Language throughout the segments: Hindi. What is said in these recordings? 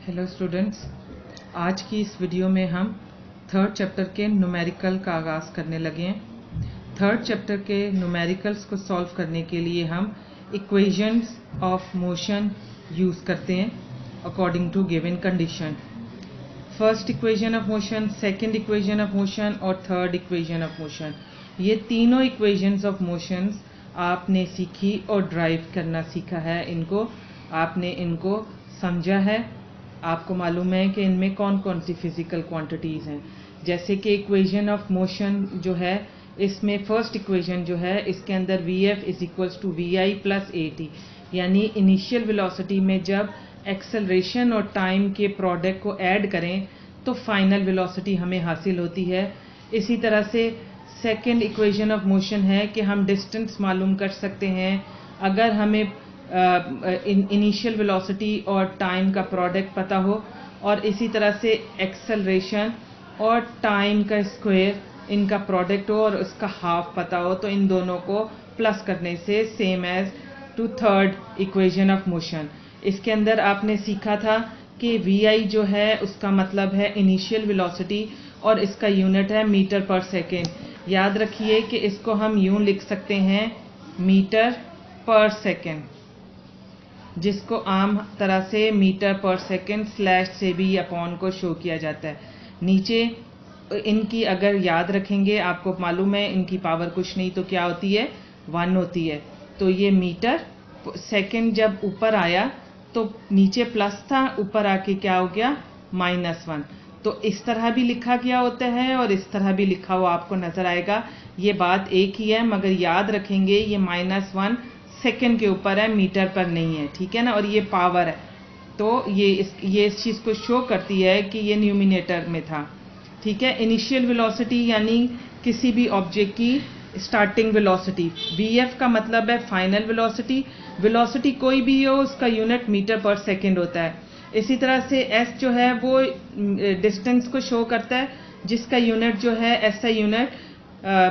हेलो स्टूडेंट्स, आज की इस वीडियो में हम थर्ड चैप्टर के न्यूमेरिकल का आगाज़ करने लगे हैं। थर्ड चैप्टर के न्यूमेरिकल्स को सॉल्व करने के लिए हम इक्वेशंस ऑफ मोशन यूज़ करते हैं according to given condition. First equation of motion, second equation of motion और थर्ड इक्वेशन ऑफ मोशन, ये तीनों इक्वेशंस ऑफ मोशंस आपने सीखी और ड्राइव करना सीखा है। इनको आपने इनको समझा है। आपको मालूम है कि इनमें कौन कौन सी फिजिकल क्वांटिटीज़ हैं। जैसे कि इक्वेशन ऑफ मोशन जो है, इसमें फर्स्ट इक्वेशन जो है, इसके अंदर Vf is equals to Vi plus AT, यानी इनिशियल वेलोसिटी में जब एक्सेलरेशन और टाइम के प्रोडक्ट को ऐड करें तो फाइनल वेलोसिटी हमें हासिल होती है। इसी तरह से सेकेंड इक्वेशन ऑफ मोशन है कि हम डिस्टेंस मालूम कर सकते हैं अगर हमें इनिशियल वेलोसिटी और टाइम का प्रोडक्ट पता हो, और इसी तरह से एक्सेलरेशन और टाइम का स्क्वायर इनका प्रोडक्ट हो और उसका हाफ पता हो, तो इन दोनों को प्लस करने से same as to third equation of motion. इसके अंदर आपने सीखा था कि Vi जो है उसका मतलब है इनिशियल वेलोसिटी और इसका यूनिट है मीटर पर सेकेंड। याद रखिए कि इसको हम यूं लिख सकते हैं मीटर पर सेकेंड, जिसको आम तरह से मीटर पर सेकेंड स्लैश से भी अपॉन को शो किया जाता है। नीचे इनकी अगर याद रखेंगे, आपको मालूम है इनकी पावर कुछ नहीं तो क्या होती है, 1 होती है। तो ये मीटर सेकेंड जब ऊपर आया तो नीचे प्लस था, ऊपर आके क्या हो गया, -1। तो इस तरह भी लिखा गया होता है और इस तरह भी लिखा हुआ आपको नजर आएगा। ये बात एक ही है, मगर याद रखेंगे ये -1 सेकेंड के ऊपर है, मीटर पर नहीं है, ठीक है ना। और ये पावर है, तो ये इस चीज़ को शो करती है कि ये न्यूमिनेटर में था, ठीक है। इनिशियल वेलोसिटी यानी किसी भी ऑब्जेक्ट की स्टार्टिंग वेलोसिटी। Vf का मतलब है फाइनल वेलोसिटी। वेलोसिटी कोई भी हो उसका यूनिट मीटर पर सेकेंड होता है। इसी तरह से S जो है वो डिस्टेंस को शो करता है, जिसका यूनिट जो है SI यूनिट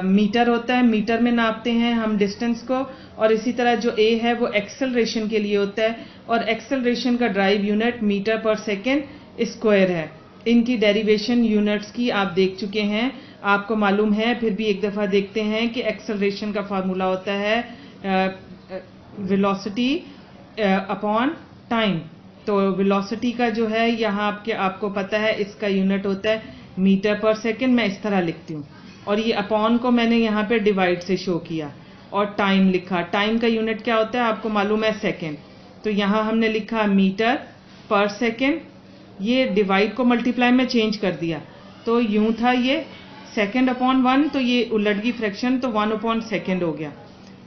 मीटर होता है। मीटर में नापते हैं हम डिस्टेंस को। और इसी तरह जो A है वो एक्सेलरेशन के लिए होता है, और एक्सेलरेशन का drive unit metre per second square है। इनकी डेरिवेशन यूनिट्स की आप देख चुके हैं, आपको मालूम है, फिर भी एक दफ़ा देखते हैं कि एक्सेलरेशन का फार्मूला होता है वेलोसिटी अपॉन टाइम। तो वेलोसिटी का जो है यहाँ आपको पता है, इसका यूनिट होता है मीटर पर सेकेंड। मैं इस तरह लिखती हूँ, और ये अपॉन को मैंने यहाँ पे डिवाइड से शो किया और टाइम लिखा। टाइम का यूनिट क्या होता है आपको मालूम है, सेकेंड। तो यहाँ हमने लिखा मीटर पर सेकेंड, ये डिवाइड को मल्टीप्लाई में चेंज कर दिया, तो यूं था ये सेकेंड अपॉन 1, तो ये उलट गई फ्रैक्शन, तो 1 अपॉन सेकेंड हो गया।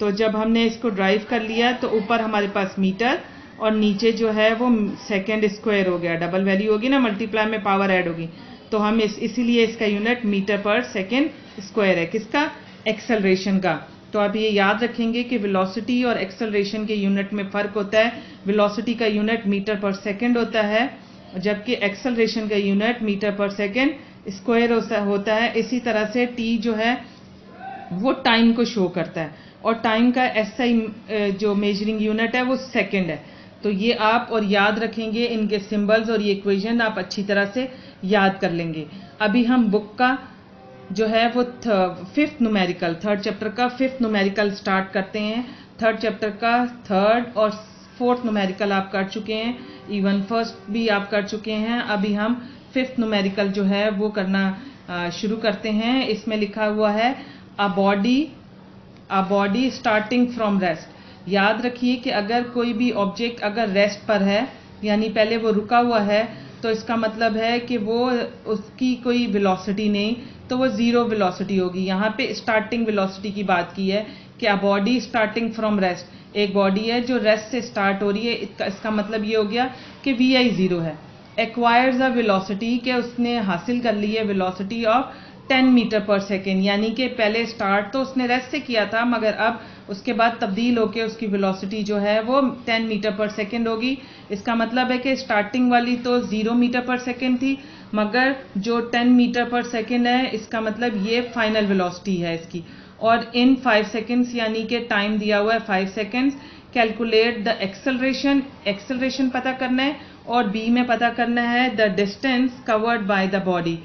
तो जब हमने इसको ड्राइव कर लिया तो ऊपर हमारे पास मीटर और नीचे जो है वो सेकेंड स्क्वायर हो गया, डबल वैल्यू होगी ना, मल्टीप्लाई में पावर ऐड होगी, तो हम इसीलिए इसका unit metre per second square है। किसका, एक्सेलरेशन का। तो आप ये याद रखेंगे कि वेलोसिटी और एक्सेलरेशन के यूनिट में फ़र्क होता है। वेलोसिटी का यूनिट मीटर पर सेकेंड होता है, जबकि एक्सेलरेशन का unit metre per second square होता है। इसी तरह से T जो है वो टाइम को शो करता है, और टाइम का SI जो मेजरिंग यूनिट है वो सेकेंड है। तो ये आप और याद रखेंगे, इनके सिंबल्स और ये इक्वेशन आप अच्छी तरह से याद कर लेंगे। अभी हम बुक का जो है वो फिफ्थ न्यूमेरिकल, थर्ड चैप्टर का फिफ्थ न्यूमेरिकल स्टार्ट करते हैं। थर्ड चैप्टर का थर्ड और फोर्थ न्यूमेरिकल आप कर चुके हैं, इवन फर्स्ट भी आप कर चुके हैं। अभी हम फिफ्थ न्यूमेरिकल जो है वो करना शुरू करते हैं। इसमें लिखा हुआ है a body starting from rest. याद रखिए कि अगर कोई भी ऑब्जेक्ट अगर रेस्ट पर है, यानी पहले वो रुका हुआ है, तो इसका मतलब है कि वो उसकी कोई वेलोसिटी नहीं, तो वो जीरो वेलोसिटी होगी। यहाँ पे स्टार्टिंग वेलोसिटी की बात की है कि a body starting from rest, एक बॉडी है जो रेस्ट से स्टार्ट हो रही है। इसका मतलब ये हो गया कि Vi 0 है। एक्वायर्स अ वेलोसिटी, के उसने हासिल कर ली है velocity of 10 metre per second, यानी कि पहले स्टार्ट तो उसने रेस्ट से किया था, मगर अब उसके बाद तब्दील होके उसकी वेलोसिटी जो है वो 10 मीटर पर सेकेंड होगी। इसका मतलब है कि स्टार्टिंग वाली तो 0 मीटर पर सेकेंड थी, मगर जो 10 मीटर पर सेकेंड है, इसका मतलब ये फाइनल वेलोसिटी है इसकी। और इन 5 सेकेंड्स, यानी कि टाइम दिया हुआ है 5 seconds, calculate the acceleration, acceleration पता करना है, और बी में पता करना है the distance covered by the body.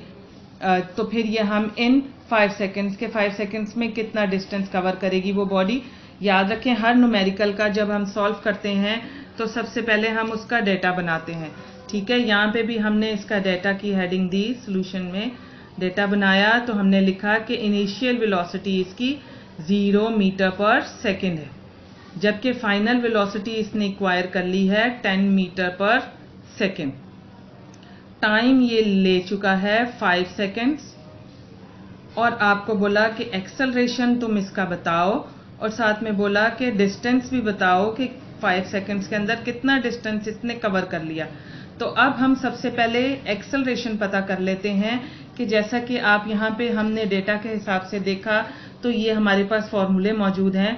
तो फिर ये हम इन 5 सेकेंड्स के 5 सेकेंड्स में कितना डिस्टेंस कवर करेगी वो बॉडी। याद रखें हर न्यूमेरिकल का जब हम सॉल्व करते हैं तो सबसे पहले हम उसका डेटा बनाते हैं। ठीक है, यहाँ पे भी हमने इसका डेटा की हेडिंग दी, सोल्यूशन में डेटा बनाया तो हमने लिखा कि इनिशियल वेलोसिटी इसकी 0 मीटर पर सेकेंड है, जबकि फाइनल वेलोसिटी इसने एक्वायर कर ली है 10 मीटर पर सेकेंड। टाइम ये ले चुका है 5 सेकेंड्स और आपको बोला कि एक्सेलरेशन तुम इसका बताओ और साथ में बोला कि डिस्टेंस भी बताओ कि 5 सेकेंड्स के अंदर कितना डिस्टेंस इसने कवर कर लिया। तो अब हम सबसे पहले एक्सेलरेशन पता कर लेते हैं कि जैसा कि आप यहाँ पे हमने डेटा के हिसाब से देखा तो ये हमारे पास फॉर्मूले मौजूद हैं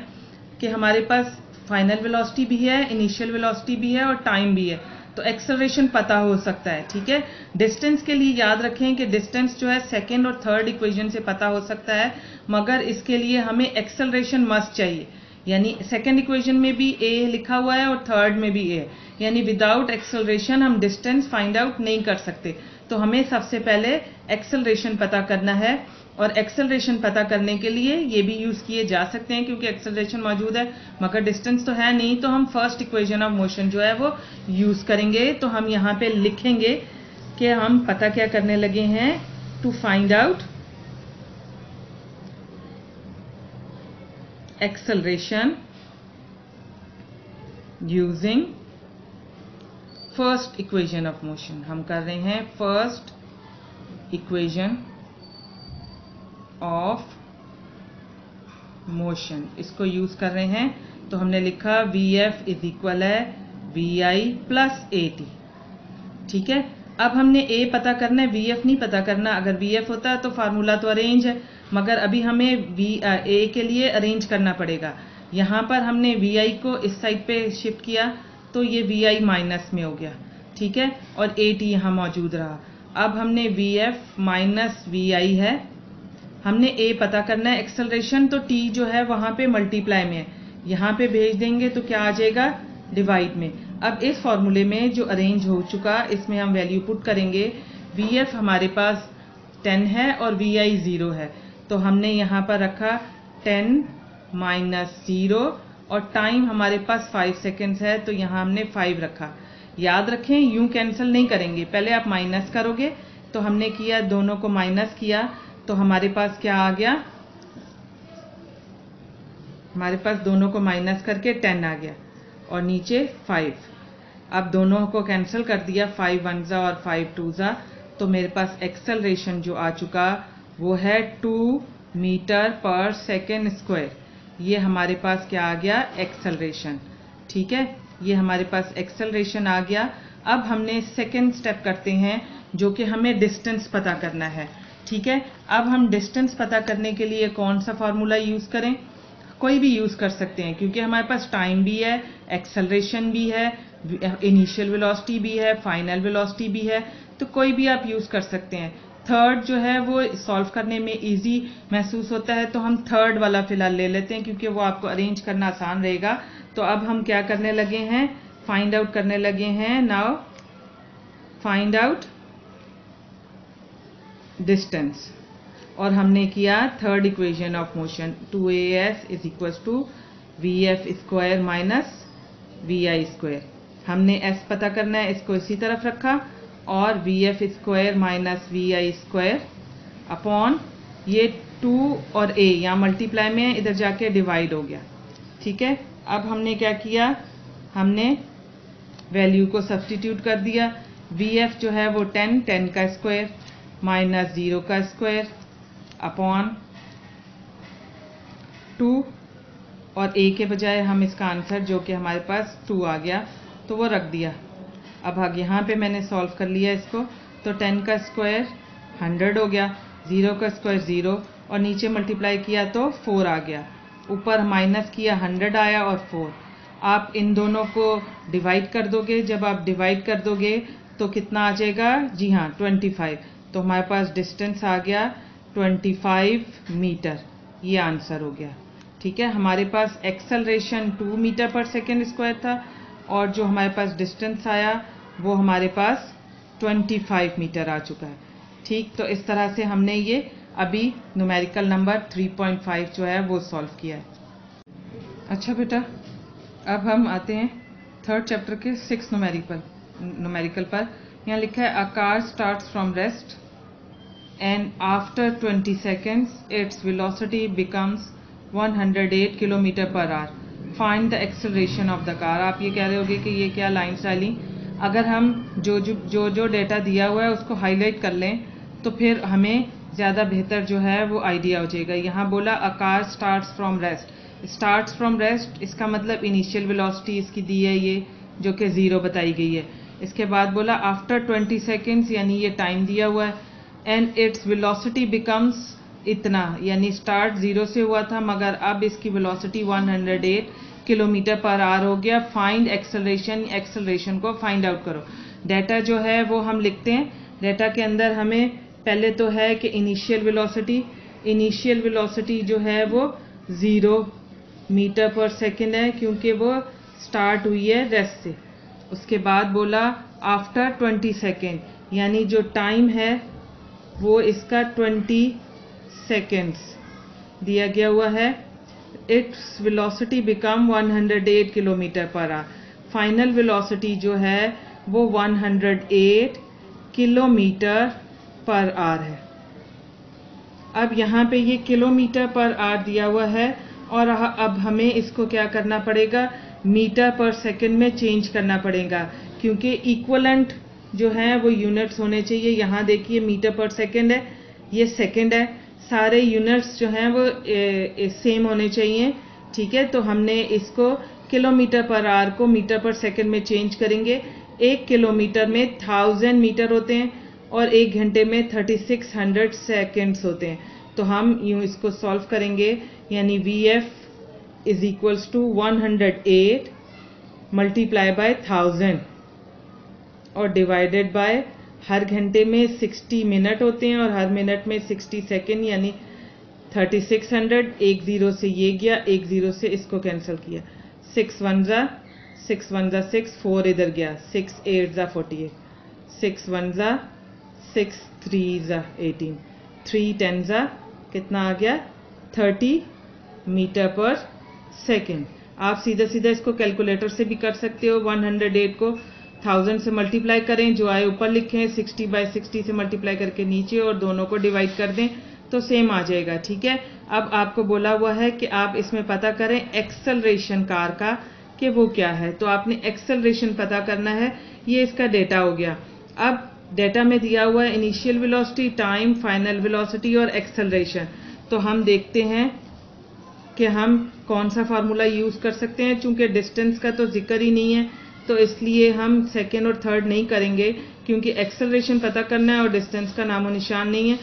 कि हमारे पास फाइनल वेलोसिटी भी है, इनिशियल वेलोसिटी भी है और टाइम भी है, तो एक्सेलरेशन पता हो सकता है। ठीक है, डिस्टेंस के लिए याद रखें कि डिस्टेंस जो है सेकेंड और थर्ड इक्वेशन से पता हो सकता है, मगर इसके लिए हमें एक्सेलरेशन मस्ट चाहिए। यानी सेकेंड इक्वेशन में भी ए लिखा हुआ है और थर्ड में भी ए, यानी विदाउट एक्सेलरेशन हम डिस्टेंस फाइंड आउट नहीं कर सकते। तो हमें सबसे पहले एक्सेलरेशन पता करना है और एक्सेलरेशन पता करने के लिए ये भी यूज किए जा सकते हैं क्योंकि एक्सेलरेशन मौजूद है मगर डिस्टेंस तो है नहीं, तो हम फर्स्ट इक्वेशन ऑफ मोशन जो है वो यूज करेंगे। तो हम यहाँ पे लिखेंगे कि हम पता क्या करने लगे हैं, to find out acceleration using first equation of motion. हम कर रहे हैं फर्स्ट इक्वेशन ऑफ मोशन, इसको यूज कर रहे हैं। तो हमने लिखा Vf इज इक्वल है Vi प्लस AT। ठीक है, अब हमने A पता करना है, Vf नहीं पता करना। अगर Vf होता तो फार्मूला तो अरेंज है, मगर अभी हमें A के लिए अरेंज करना पड़ेगा। यहाँ पर हमने Vi को इस साइड पे शिफ्ट किया तो ये Vi माइनस में हो गया। ठीक है, और AT यहाँ मौजूद रहा। अब हमने Vf माइनस Vi है, हमने A पता करना है। एक्सेलरेशन तो T जो है वहां पे मल्टीप्लाई में है, यहाँ पे भेज देंगे तो क्या आ जाएगा, डिवाइड में। अब इस फॉर्मूले में जो अरेंज हो चुका इसमें हम वैल्यू पुट करेंगे। Vf हमारे पास 10 है और Vi 0 है, तो हमने यहाँ पर रखा 10 माइनस 0 और टाइम हमारे पास 5 सेकेंड्स है तो यहाँ हमने 5 रखा। याद रखें यूं कैंसिल नहीं करेंगे, पहले आप माइनस करोगे। तो हमने किया, दोनों को माइनस किया तो हमारे पास क्या आ गया, हमारे पास दोनों को माइनस करके 10 आ गया और नीचे 5। अब दोनों को कैंसिल कर दिया, 5 1 जा और 5 2 जा, तो मेरे पास एक्सेलरेशन जो आ चुका वो है 2 मीटर पर सेकेंड स्क्वायर। ये हमारे पास क्या आ गया, एक्सेलरेशन। ठीक है, ये हमारे पास एक्सेलरेशन आ गया। अब हमने सेकेंड स्टेप करते हैं जो कि हमें डिस्टेंस पता करना है। ठीक है, अब हम डिस्टेंस पता करने के लिए कौन सा फार्मूला यूज करें, कोई भी यूज कर सकते हैं क्योंकि हमारे पास टाइम भी है, एक्सेलरेशन भी है, इनिशियल वेलोसिटी भी है, फाइनल वेलोसिटी भी है, तो कोई भी आप यूज कर सकते हैं। थर्ड जो है वो सॉल्व करने में इजी महसूस होता है तो हम थर्ड वाला फिलहाल ले लेते हैं क्योंकि वो आपको अरेंज करना आसान रहेगा। तो अब हम क्या करने लगे हैं, फाइंड आउट करने लगे हैं। नाउ फाइंड आउट डिस्टेंस, और हमने किया third equation of motion 2as is equal to Vf square minus Vi square. हमने s पता करना है, इसको इसी तरफ रखा और Vf square minus Vi square upon ये 2 और a यहाँ मल्टीप्लाई में इधर जाके डिवाइड हो गया। ठीक है, अब हमने क्या किया, हमने वैल्यू को सब्स्टिट्यूट कर दिया। Vf जो है वो 10 का स्क्वायर माइनस 0 का स्क्वायर अपॉन 2 और a के बजाय हम इसका आंसर जो कि हमारे पास 2 आ गया तो वो रख दिया। अब यहाँ पे मैंने सॉल्व कर लिया इसको, तो 10 का स्क्वायर 100 हो गया, 0 का स्क्वायर 0 और नीचे मल्टीप्लाई किया तो 4 आ गया, ऊपर माइनस किया 100 आया और 4। आप इन दोनों को डिवाइड कर दोगे, जब आप डिवाइड कर दोगे तो कितना आ जाएगा, जी हाँ 25। तो हमारे पास डिस्टेंस आ गया 25 मीटर, ये आंसर हो गया। ठीक है, हमारे पास acceleration 2 metre per second square था और जो हमारे पास डिस्टेंस आया वो हमारे पास 25 मीटर आ चुका है। ठीक, तो इस तरह से हमने ये अभी न्यूमेरिकल नंबर 3.5 जो है वो सॉल्व किया है। अच्छा बेटा, अब हम आते हैं थर्ड चैप्टर के 6 न्यूमेरिकल पर। यहाँ लिखा है a car starts from rest and after 20 seconds its velocity becomes 108 kilometre per hour. Find the acceleration of the car. आप ये कह रहे होगे कि ये क्या लाइन स्टाइलिंग। अगर हम जो डेटा दिया हुआ है उसको हाईलाइट कर लें तो फिर हमें ज़्यादा बेहतर जो है वो आइडिया हो जाएगा। यहाँ बोला a car starts from rest. Starts from rest, इसका मतलब इनिशियल वेलोसिटी इसकी दी है ये, जो कि 0 बताई गई है। इसके बाद बोला आफ्टर 20 सेकेंड्स, यानी ये टाइम दिया हुआ है, एंड इट्स वेलोसिटी बिकम्स इतना, यानी स्टार्ट 0 से हुआ था मगर अब इसकी वेलोसिटी 108 किलोमीटर पर आवर हो गया। फाइंड एक्सेलरेशन, एक्सेलरेशन को फाइंड आउट करो। डाटा जो है वो हम लिखते हैं। डाटा के अंदर हमें पहले तो है कि इनिशियल वेलोसिटी जो है वो 0 मीटर पर सेकेंड है क्योंकि वो स्टार्ट हुई है रेस्ट से। उसके बाद बोला आफ्टर 20 सेकेंड, यानी जो टाइम है वो इसका 20 सेकेंड्स दिया गया हुआ है। Its velocity become 108 kilometre per hour. Final velocity जो है वो 108 किलोमीटर पर आवर है। अब यहाँ पे ये किलोमीटर पर आवर दिया हुआ है और अब हमें इसको क्या करना पड़ेगा, मीटर पर सेकंड में चेंज करना पड़ेगा क्योंकि इक्वलेंट जो है वो यूनिट्स होने चाहिए। यहाँ देखिए मीटर पर सेकंड है, ये सेकंड है, सारे यूनिट्स जो हैं वो सेम होने चाहिए। ठीक है, तो हमने इसको किलोमीटर पर आवर को मीटर पर सेकंड में चेंज करेंगे। 1 किलोमीटर में 1000 मीटर होते हैं और 1 घंटे में 3600 सेकेंड्स होते हैं। तो हम यूं इसको सॉल्व करेंगे, यानी VF is equals to 108 multiply by 1000 और डिवाइडेड बाय हर घंटे में 60 मिनट होते हैं और हर मिनट में 60 सेकेंड, यानी 3600। 1 0 से ये गया, 1 0 से इसको कैंसिल किया। 6 1 जा 6, 4 इधर गया, 6 8 जा 48, 6 1 जा 6 3 जा 18, 3 10 जा कितना आ गया 30 मीटर पर सेकेंड। आप सीधा सीधा इसको कैलकुलेटर से भी कर सकते हो। 108 को 1000 से मल्टीप्लाई करें, जो आए ऊपर लिखें, 60 बाय 60 से मल्टीप्लाई करके नीचे और दोनों को डिवाइड कर दें तो सेम आ जाएगा। ठीक है, अब आपको बोला हुआ है कि आप इसमें पता करें एक्सेलरेशन कार का कि वो क्या है। तो आपने एक्सेलरेशन पता करना है, ये इसका डेटा हो गया। अब डेटा में दिया हुआ है initial velocity, time, final velocity और एक्सेलरेशन। तो हम देखते हैं कि हम कौन सा फार्मूला यूज कर सकते हैं। चूंकि डिस्टेंस का तो जिक्र ही नहीं है तो इसलिए हम सेकेंड और थर्ड नहीं करेंगे क्योंकि एक्सेलरेशन पता करना है और डिस्टेंस का नामो निशान नहीं है।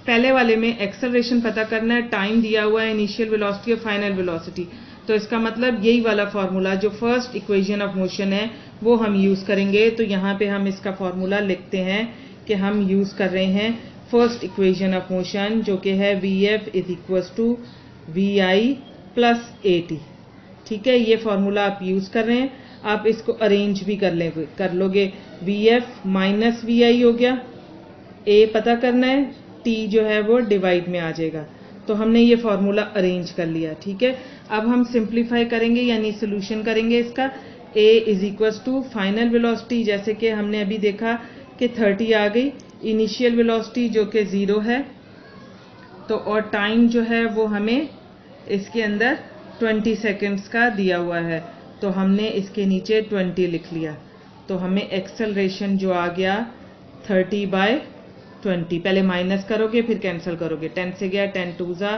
पहले वाले में एक्सेलरेशन पता करना है, टाइम दिया हुआ है, इनिशियल वेलोसिटी और फाइनल वेलोसिटी। तो इसका मतलब यही वाला फार्मूला जो फर्स्ट इक्वेशन ऑफ मोशन है वो हम यूज करेंगे। तो यहाँ पे हम इसका फार्मूला लिखते हैं कि हम यूज कर रहे हैं फर्स्ट इक्वेशन ऑफ मोशन जो कि है VF is equal to VI plus AT। ठीक है, ये फार्मूला आप यूज कर रहे हैं। आप इसको अरेंज भी कर लोगे। VF माइनस VI हो गया, A पता करना है, T जो है वो डिवाइड में आ जाएगा। तो हमने ये फार्मूला अरेंज कर लिया। ठीक है, अब हम सिंप्लीफाई करेंगे यानी सोल्यूशन करेंगे इसका। A is equal to final velocity, जैसे कि हमने अभी देखा कि 30 आ गई, इनिशियल वेलोसिटी जो कि 0 है, तो और टाइम जो है वो हमें इसके अंदर 20 सेकेंड्स का दिया हुआ है तो हमने इसके नीचे 20 लिख लिया। तो हमें एक्सेलरेशन जो आ गया 30 बाय 20। पहले माइनस करोगे फिर कैंसिल करोगे, 10 से गया 10 2 जा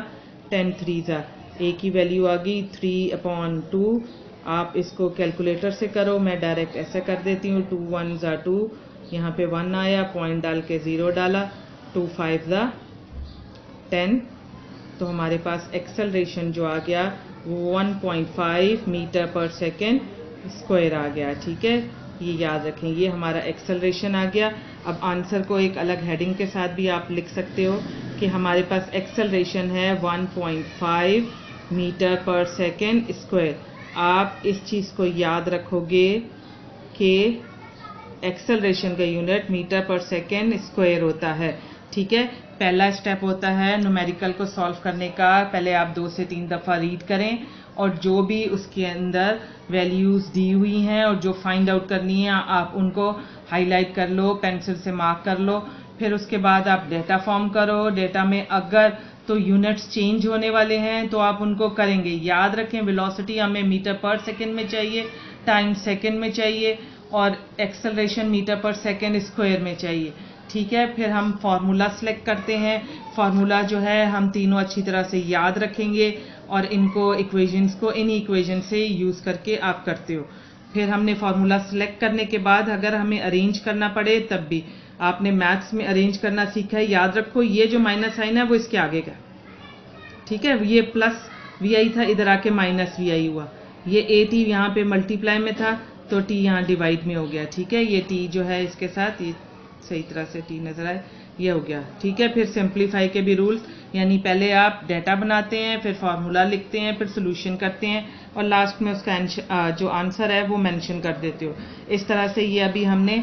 10 3 जा, A की वैल्यू आ गई 3/2। आप इसको कैलकुलेटर से करो, मैं डायरेक्ट ऐसे कर देती हूँ। 2 1 जा 2, यहाँ पे 1 आया, पॉइंट डाल के 0 डाला, 2 5 जा 10। तो हमारे पास एक्सेलरेशन जो आ गया वो 1.5 मीटर पर सेकेंड स्क्वायर आ गया। ठीक है, ये याद रखें, ये हमारा एक्सेलरेशन आ गया। अब आंसर को एक अलग हेडिंग के साथ भी आप लिख सकते हो कि हमारे पास एक्सेलरेशन है 1.5 मीटर पर सेकेंड स्क्वायर। आप इस चीज़ को याद रखोगे कि एक्सेलरेशन का unit metre per second square होता है। ठीक है, पहला स्टेप होता है न्यूमेरिकल को सॉल्व करने का। पहले आप 2 से 3 दफ़ा रीड करें और जो भी उसके अंदर वैल्यूज़ दी हुई हैं और जो फाइंड आउट करनी है आप उनको हाईलाइट कर लो, पेंसिल से मार्क कर लो। फिर उसके बाद आप डेटा फॉर्म करो। डेटा में अगर तो यूनिट्स चेंज होने वाले हैं तो आप उनको करेंगे। याद रखें वेलोसिटी हमें मीटर पर सेकेंड में चाहिए, टाइम सेकेंड में चाहिए और acceleration metre per second square में चाहिए। ठीक है, फिर हम फार्मूला सेलेक्ट करते हैं। फार्मूला जो है हम तीनों अच्छी तरह से याद रखेंगे और इनको इक्वेशंस को इन इक्वेशन से यूज करके आप करते हो। फिर हमने फार्मूला सेलेक्ट करने के बाद अगर हमें अरेंज करना पड़े तब भी आपने मैथ्स में अरेंज करना सीखा है। याद रखो ये जो माइनस साइन है वो इसके आगे का। ठीक है, ये प्लस वी आई था, इधर आके माइनस वी आई हुआ। ये ए टी यहाँ पे मल्टीप्लाई में था तो टी यहाँ डिवाइड में हो गया। ठीक है, ये टी जो है इसके साथ ये सही तरह से टी नजर आए, ये हो गया। ठीक है, फिर सिंप्लीफाई के भी रूल्स, यानी पहले आप डेटा बनाते हैं, फिर फार्मूला लिखते हैं, फिर सोल्यूशन करते हैं और लास्ट में उसका जो आंसर है वो मेंशन कर देते हो। इस तरह से ये अभी हमने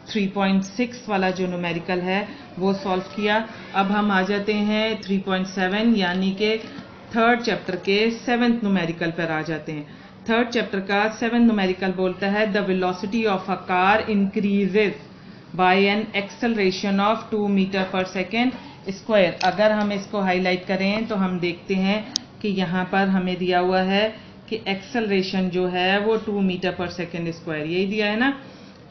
3.6 वाला जो न्यूमेरिकल है वो सॉल्व किया। अब हम आ जाते हैं 3.7 यानी कि थर्ड चैप्टर के 7th न्यूमेरिकल पर आ जाते हैं। थर्ड चैप्टर का 7th न्यूमेरिकल बोलता है the velocity of a car increases by an acceleration of 2 metre per second square. अगर हम इसको हाईलाइट करें तो हम देखते हैं कि यहाँ पर हमें दिया हुआ है कि एक्सेलरेशन जो है वो 2 मीटर पर सेकेंड स्क्वायर, यही दिया है ना।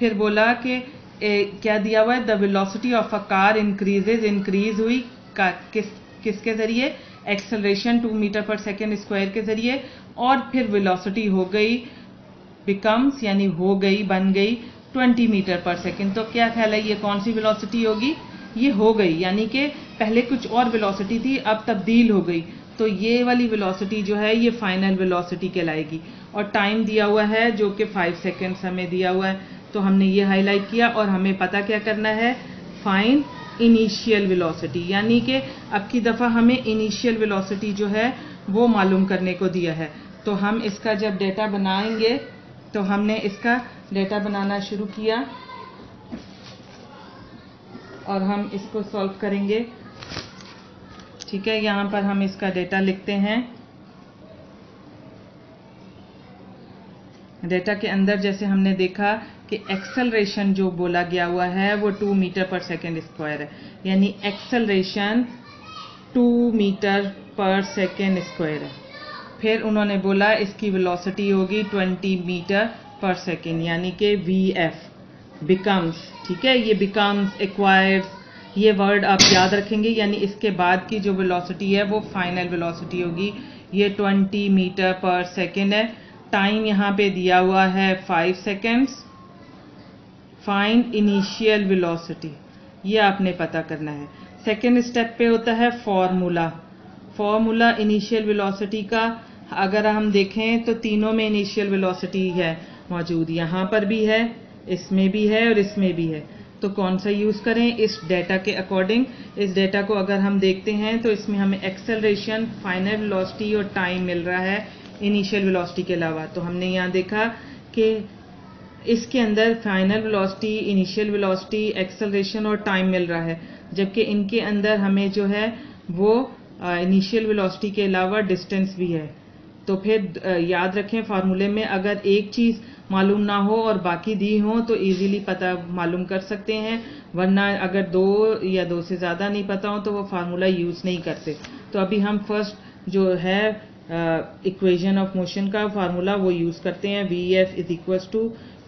फिर बोला कि क्या दिया हुआ है, the velocity of a car increases, increase हुई किसके जरिए, acceleration 2 metre per second square के जरिए। और फिर वेलोसिटी हो गई बिकम्स यानी हो गई बन गई 20 मीटर पर सेकेंड। तो क्या ख्याल है ये कौन सी वेलोसिटी होगी, ये हो गई, यानी कि पहले कुछ और वेलोसिटी थी अब तब्दील हो गई। तो ये वाली वेलोसिटी जो है ये फाइनल वेलोसिटी कहलाएगी। और टाइम दिया हुआ है जो कि 5 सेकेंड्स हमें दिया हुआ है, तो हमने ये हाईलाइट किया। और हमें पता क्या करना है, फाइंड इनिशियल वेलोसिटी, यानी कि अब की दफ़ा हमें इनिशियल वेलोसिटी जो है वो मालूम करने को दिया है। तो हम इसका जब डेटा बनाएंगे तो हमने इसका डेटा बनाना शुरू किया और हम इसको सॉल्व करेंगे। ठीक है, यहाँ पर हम इसका डेटा लिखते हैं। डेटा के अंदर जैसे हमने देखा कि एक्सेलरेशन जो बोला गया हुआ है वो 2 मीटर पर सेकेंड स्क्वायर है, यानी acceleration 2 metre per second square है। फिर उन्होंने बोला इसकी वेलोसिटी होगी 20 मीटर पर सेकेंड, यानी कि वी एफ बिकम्स। ठीक है, ये बिकम्स, एक्वायर्स, ये वर्ड आप याद रखेंगे, यानी इसके बाद की जो वेलोसिटी है वो फाइनल वेलोसिटी होगी। ये 20 मीटर पर सेकेंड है। टाइम यहाँ पे दिया हुआ है 5 सेकेंड्स। फाइंड इनिशियल वेलोसिटी, ये आपने पता करना है। सेकेंड स्टेप पे होता है फॉर्मूला। फॉर्मूला इनिशियल वेलोसिटी का अगर हम देखें तो तीनों में इनिशियल वेलोसिटी है मौजूद, यहाँ पर भी है, इसमें भी है और इसमें भी है। तो कौन सा यूज करें इस डेटा के अकॉर्डिंग। इस डेटा को अगर हम देखते हैं तो इसमें हमें एक्सेलरेशन, फाइनल वेलोसिटी और टाइम मिल रहा है इनिशियल वेलोसिटी के अलावा। तो हमने यहाँ देखा कि इसके अंदर final velocity, initial velocity, acceleration और टाइम मिल रहा है, जबकि इनके अंदर हमें जो है वो इनिशियल वेलोसिटी के अलावा डिस्टेंस भी है। तो फिर याद रखें फार्मूले में अगर एक चीज़ मालूम ना हो और बाकी दी हो तो इजीली पता मालूम कर सकते हैं, वरना अगर 2 या 2 से ज़्यादा नहीं पता हो तो वो फार्मूला यूज़ नहीं करते। तो अभी हम फर्स्ट जो है इक्वेशन ऑफ मोशन का फार्मूला वो यूज़ करते हैं, V F is equal to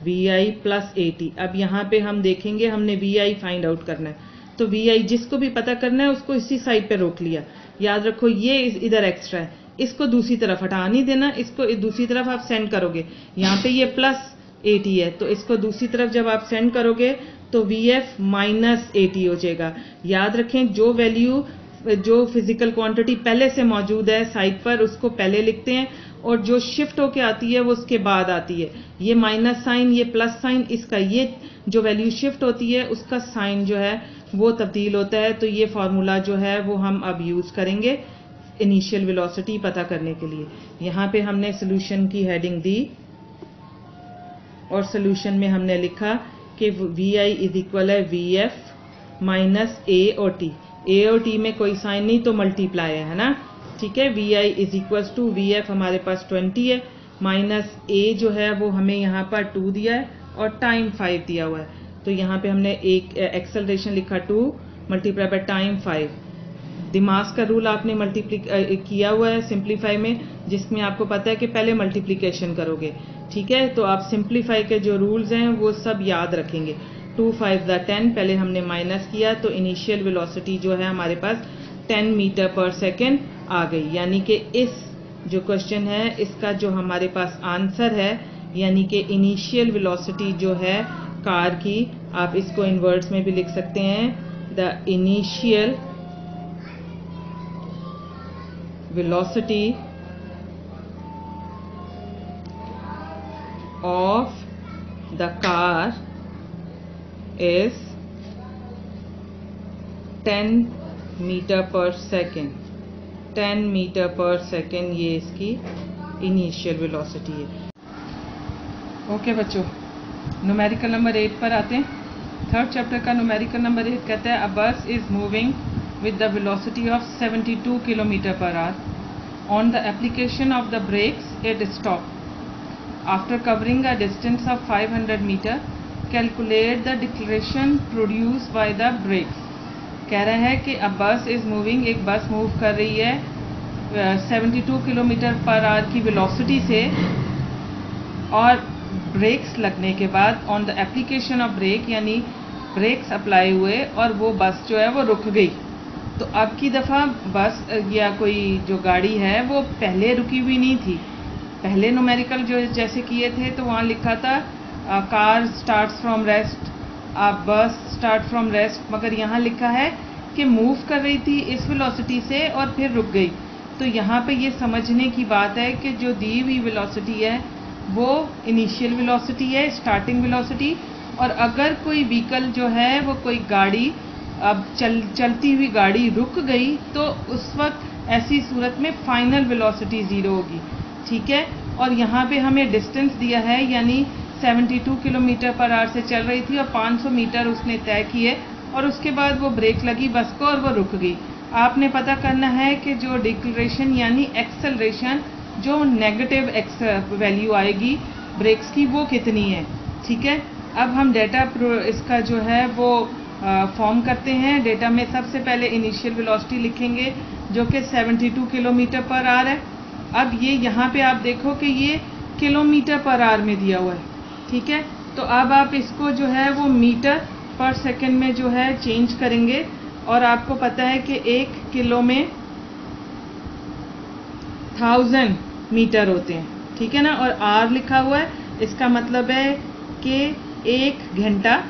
V I plus A T. अब यहाँ पे हम देखेंगे हमने वी आई फाइंड आउट करना है, तो वी आई जिसको भी पता करना है उसको इसी साइड पे रोक लिया। याद रखो ये इधर एक्स्ट्रा है, इसको दूसरी तरफ हटा नहीं देना, इसको दूसरी तरफ आप सेंड करोगे। यहाँ पे ये प्लस ए टी है तो इसको दूसरी तरफ जब आप सेंड करोगे तो V F minus A T हो जाएगा। याद रखें जो वैल्यू, जो फिजिकल क्वांटिटी पहले से मौजूद है साइड पर उसको पहले लिखते हैं और जो शिफ्ट होके आती है वो उसके बाद आती है। ये माइनस साइन, ये प्लस साइन, इसका ये जो वैल्यू शिफ्ट होती है उसका साइन जो है वो तब्दील होता है। तो ये फार्मूला जो है वो हम अब यूज करेंगे इनिशियल वेलोसिटी पता करने के लिए। यहाँ पे हमने सोल्यूशन की हेडिंग दी और सोल्यूशन में हमने लिखा कि VI इज इक्वल है VF माइनस A और T। A और T में कोई साइन नहीं तो मल्टीप्लाई है ना, ठीक है। VI is equal to VF हमारे पास 20 है, माइनस A जो है वो हमें यहाँ पर 2 दिया है और टाइम 5 दिया हुआ है। तो यहाँ पे हमने एक एक्सेलरेशन लिखा 2 मल्टीप्लाई बाय टाइम 5। दिमाग का रूल आपने मल्टीप्लाई किया हुआ है सिंप्लीफाई में, जिसमें आपको पता है कि पहले मल्टीप्लिकेशन करोगे, ठीक है। तो आप सिंप्लीफाई के जो रूल्स हैं वो सब याद रखेंगे। 2 5 10, पहले हमने माइनस किया तो इनिशियल वेलोसिटी जो है हमारे पास 10 मीटर पर सेकेंड आ गई। यानी कि इस जो क्वेश्चन है इसका जो हमारे पास आंसर है, यानी कि इनिशियल वेलोसिटी जो है कार की, आप इसको इन वर्ड्स में भी लिख सकते हैं, the initial velocity of the car is 10 metre per second. 10 metre per second ये इसकी इनिशियल वेलोसिटी है। ओके बच्चों, न्यूमेरिकल नंबर 8 पर आते हैं। थर्ड चैप्टर का न्यूमेरिकल नंबर 8 कहता है a bus is moving with the velocity of 72 km per hour. On the application of the brakes, it stopped. After covering a distance of 500 meter, calculate the deceleration produced by the brakes. कह रहा है कि a bus is moving, एक बस मूव कर रही है 72 किलोमीटर पर आवर की वेलोसिटी से, और ब्रेक्स लगने के बाद on the application of brake, यानी ब्रेक्स अप्लाई हुए और वो बस जो है वो रुक गई। तो अब की दफ़ा बस या कोई जो गाड़ी है वो पहले रुकी हुई नहीं थी। पहले न्यूमेरिकल जो जैसे किए थे तो वहाँ लिखा था कार स्टार्ट्स फ्रॉम रेस्ट, बस स्टार्ट फ्रॉम रेस्ट, मगर यहाँ लिखा है कि मूव कर रही थी इस वेलोसिटी से और फिर रुक गई। तो यहाँ पे ये समझने की बात है कि जो दी हुई वेलोसिटी है वो इनिशियल वेलोसिटी है, स्टार्टिंग वेलोसिटी, और अगर कोई व्हीकल जो है वो कोई गाड़ी अब चलती हुई गाड़ी रुक गई तो उस वक्त ऐसी सूरत में फाइनल वेलोसिटी 0 होगी, ठीक है। और यहाँ पे हमें डिस्टेंस दिया है, यानी 72 किलोमीटर पर आवर से चल रही थी और 500 मीटर उसने तय किए और उसके बाद वो ब्रेक लगी बस को और वो रुक गई। आपने पता करना है कि जो डिक्लेरेशन यानी एक्सेलरेशन जो नेगेटिव वैल्यू आएगी ब्रेक्स की वो कितनी है, ठीक है। अब हम डेटा इसका जो है वो फॉर्म करते हैं। डेटा में सबसे पहले इनिशियल वेलोसिटी लिखेंगे जो कि 72 किलोमीटर पर आवर है। अब ये यहाँ पे आप देखो कि ये किलोमीटर पर आवर में दिया हुआ है, ठीक है। तो अब आप इसको जो है वो मीटर पर सेकंड में जो है चेंज करेंगे, और आपको पता है कि 1 किलो में 1000 मीटर होते हैं, ठीक है ना। और आवर लिखा हुआ है, इसका मतलब है कि 1 घंटा,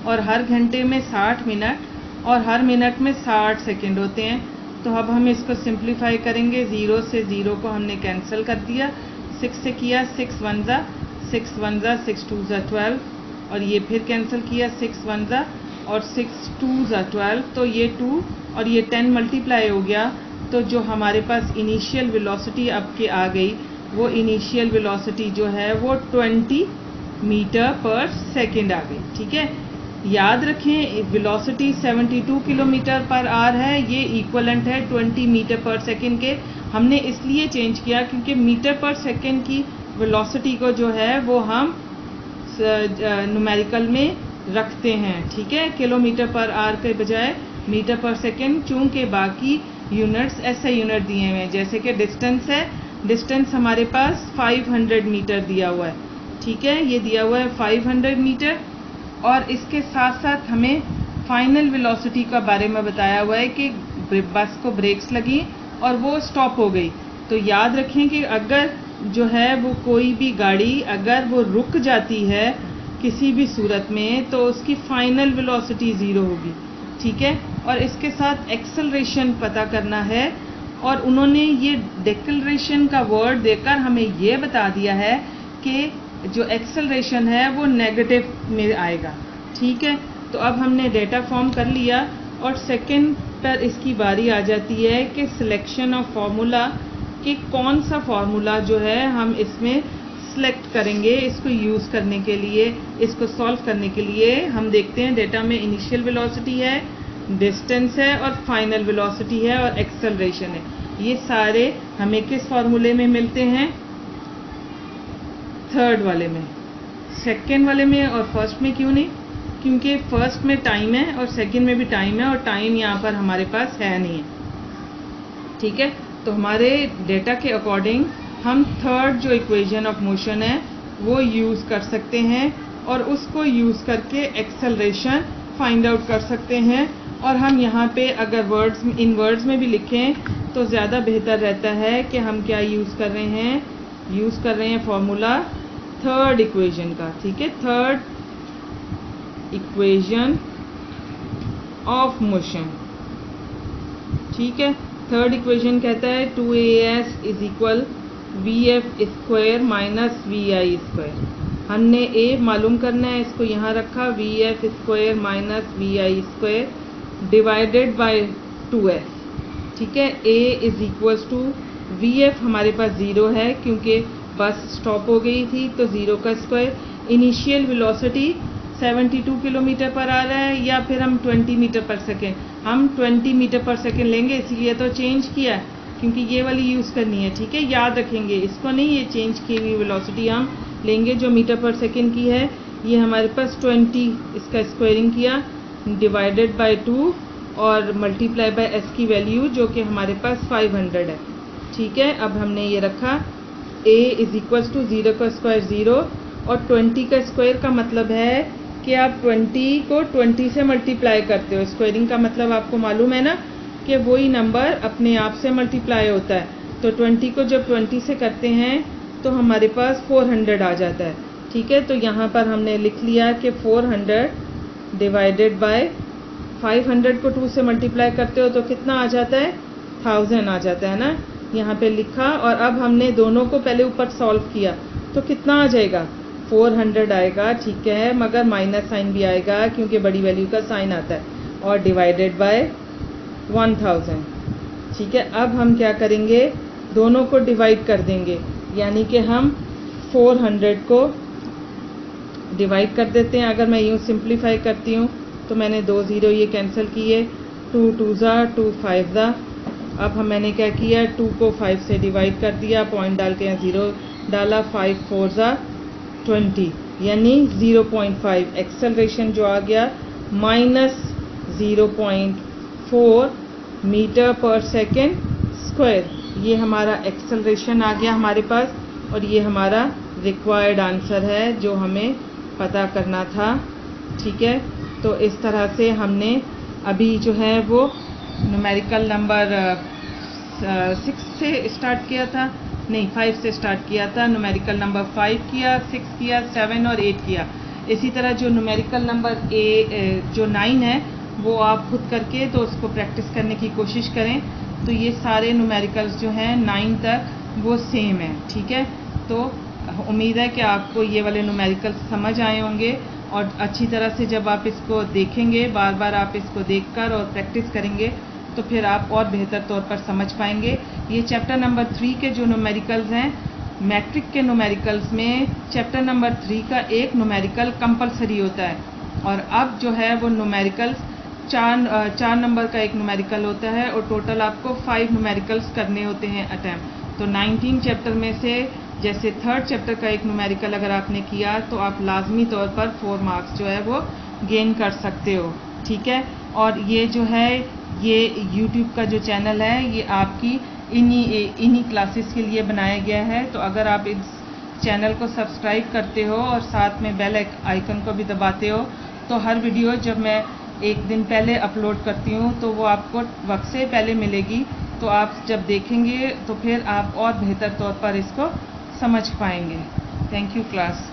और हर घंटे में 60 मिनट और हर मिनट में 60 सेकंड होते हैं। तो अब हम इसको सिंप्लीफाई करेंगे। 0 से 0 को हमने कैंसिल कर दिया, 6 से किया 6 1 जा 6 1 जा 6 2 जा 12, और ये फिर कैंसिल किया 6 1 जा और 6 2 जा 12, तो ये 2 और ये 10 मल्टीप्लाई हो गया। तो जो हमारे पास इनिशियल वेलोसिटी अब के आ गई, वो इनिशियल वेलोसिटी जो है वो 20 मीटर पर सेकेंड आ गई, ठीक है। याद रखें वेलोसिटी 72 किलोमीटर पर आवर है, ये इक्वलेंट है 20 मीटर पर सेकेंड के। हमने इसलिए चेंज किया क्योंकि मीटर पर सेकेंड की वेलोसिटी को जो है वो हम न्यूमेरिकल में रखते हैं, ठीक है, किलोमीटर पर आवर के बजाय मीटर पर सेकेंड, चूंकि बाकी यूनिट्स ऐसे यूनिट दिए हुए हैं। जैसे कि डिस्टेंस है, डिस्टेंस हमारे पास 500 मीटर दिया हुआ है, ठीक है, ये दिया हुआ है 500 मीटर। और इसके साथ साथ हमें फाइनल वेलोसिटी का बारे में बताया हुआ है कि बस को ब्रेक्स लगी और वो स्टॉप हो गई। तो याद रखें कि अगर जो है वो कोई भी गाड़ी अगर वो रुक जाती है किसी भी सूरत में तो उसकी फाइनल वेलोसिटी 0 होगी, ठीक है। और इसके साथ एक्सेलरेशन पता करना है, और उन्होंने ये डिक्लेरेशन का वर्ड देकर हमें ये बता दिया है कि जो एक्सेलरेशन है वो नेगेटिव में आएगा, ठीक है। तो अब हमने डेटा फॉर्म कर लिया और सेकंड पर इसकी बारी आ जाती है कि सिलेक्शन ऑफ फार्मूला, कि कौन सा फार्मूला जो है हम इसमें सेलेक्ट करेंगे इसको यूज़ करने के लिए, इसको सॉल्व करने के लिए। हम देखते हैं डेटा में इनिशियल वेलोसिटी है, डिस्टेंस है और फाइनल वेलोसिटी है और एक्सेलरेशन है। ये सारे हमें किस फॉर्मूले में मिलते हैं? थर्ड वाले में। सेकेंड वाले में और फर्स्ट में क्यों नहीं? क्योंकि फर्स्ट में टाइम है और सेकेंड में भी टाइम है और टाइम यहाँ पर हमारे पास है नहीं है। ठीक है, तो हमारे डेटा के अकॉर्डिंग हम थर्ड जो इक्वेशन ऑफ मोशन है वो यूज़ कर सकते हैं और उसको यूज़ करके एक्सेलरेशन फाइंड आउट कर सकते हैं। और हम यहाँ पे अगर इन वर्ड्स में भी लिखें तो ज़्यादा बेहतर रहता है कि हम क्या यूज़ कर रहे हैं फॉर्मूला थर्ड इक्वेशन का। ठीक है, थर्ड इक्वेशन ऑफ मोशन। ठीक है, थर्ड इक्वेशन कहता है 2as is equal vf square minus vi square. हमने a मालूम करना है, इसको यहाँ रखा, vf square minus vi square divided by 2s। ठीक है, a is equals to vf हमारे पास 0 है क्योंकि बस स्टॉप हो गई थी, तो 0 का स्क्वायर। इनिशियल वेलोसिटी 72 किलोमीटर पर आ रहा है या फिर हम 20 मीटर पर सेकेंड, हम 20 मीटर पर सेकेंड लेंगे, इसलिए तो चेंज किया क्योंकि ये वाली यूज़ करनी है। ठीक है, याद रखेंगे इसको नहीं, ये चेंज की हुई वेलोसिटी हम लेंगे जो मीटर पर सेकेंड की है। ये हमारे पास 20, इसका स्क्वायरिंग किया डिवाइडेड बाय 2 और मल्टीप्लाई बाय s की वैल्यू जो कि हमारे पास 500 है। ठीक है, अब हमने ये रखा a इज इक्वल्स टू 0 का स्क्वायर 0 और 20 का स्क्वायर का मतलब है कि आप 20 को 20 से मल्टीप्लाई करते हो। स्क्वायरिंग का मतलब आपको मालूम है ना कि वही नंबर अपने आप से मल्टीप्लाई होता है। तो 20 को जब 20 से करते हैं तो हमारे पास 400 आ जाता है। ठीक है, तो यहाँ पर हमने लिख लिया कि 400 डिवाइडेड बाय 500 को 2 से मल्टीप्लाई करते हो तो कितना आ जाता है? 1000 आ जाता है ना, यहाँ पे लिखा। और अब हमने दोनों को पहले ऊपर सॉल्व किया तो कितना आ जाएगा? 400 आएगा। ठीक है, मगर माइनस साइन भी आएगा क्योंकि बड़ी वैल्यू का साइन आता है, और डिवाइडेड बाय 1000। ठीक है, अब हम क्या करेंगे? दोनों को डिवाइड कर देंगे, यानी कि हम 400 को डिवाइड कर देते हैं। अगर मैं यूँ सिंप्लीफाई करती हूँ तो मैंने 2 0 ये कैंसिल किए, 2 2 ज़ा 2 5 ज़ा। अब मैंने क्या किया? 2 को 5 से डिवाइड कर दिया, पॉइंट डाल के यहाँ 0 डाला, 5 4 ज़ा 20 यानी 0.5। एक्सेलरेशन जो आ गया minus 0.4 metre per second square. ये हमारा एक्सेलरेशन आ गया हमारे पास और ये हमारा रिक्वायर्ड आंसर है जो हमें पता करना था। ठीक है, तो इस तरह से हमने अभी जो है वो न्यूमेरिकल नंबर 6 से स्टार्ट किया था, नहीं 5 से स्टार्ट किया था। न्यूमेरिकल नंबर 5 किया, 6 किया, 7 और 8 किया। इसी तरह जो न्यूमेरिकल नंबर जो 9 है वो आप खुद करके तो उसको प्रैक्टिस करने की कोशिश करें। तो ये सारे न्यूमेरिकल्स जो हैं 9 तक वो सेम है। ठीक है, तो उम्मीद है कि आपको ये वाले न्यूमेरिकल्स समझ आए होंगे और अच्छी तरह से जब आप इसको देखेंगे, बार बार आप इसको देखकर और प्रैक्टिस करेंगे तो फिर आप और बेहतर तौर पर समझ पाएंगे। ये चैप्टर नंबर 3 के जो न्यूमेरिकल्स हैं, मैट्रिक के न्यूमेरिकल्स में चैप्टर नंबर 3 का एक न्यूमेरिकल कंपलसरी होता है और अब जो है वो न्यूमेरिकल्स 4 नंबर का एक न्यूमेरिकल होता है और टोटल आपको 5 न्यूमेरिकल्स करने होते हैं अटैम्प्ट। तो 19 चैप्टर में से जैसे थर्ड चैप्टर का एक न्यूमेरिकल अगर आपने किया तो आप लाजमी तौर पर 4 मार्क्स जो है वो गेन कर सकते हो। ठीक है, और ये जो है ये YouTube का जो चैनल है ये आपकी इन्हीं क्लासेस के लिए बनाया गया है। तो अगर आप इस चैनल को सब्सक्राइब करते हो और साथ में बेल आइकन को भी दबाते हो तो हर वीडियो जब मैं एक दिन पहले अपलोड करती हूँ तो वो आपको वक्त से पहले मिलेगी। तो आप जब देखेंगे तो फिर आप और बेहतर तौर पर इसको समझ पाएंगे। Thank you class.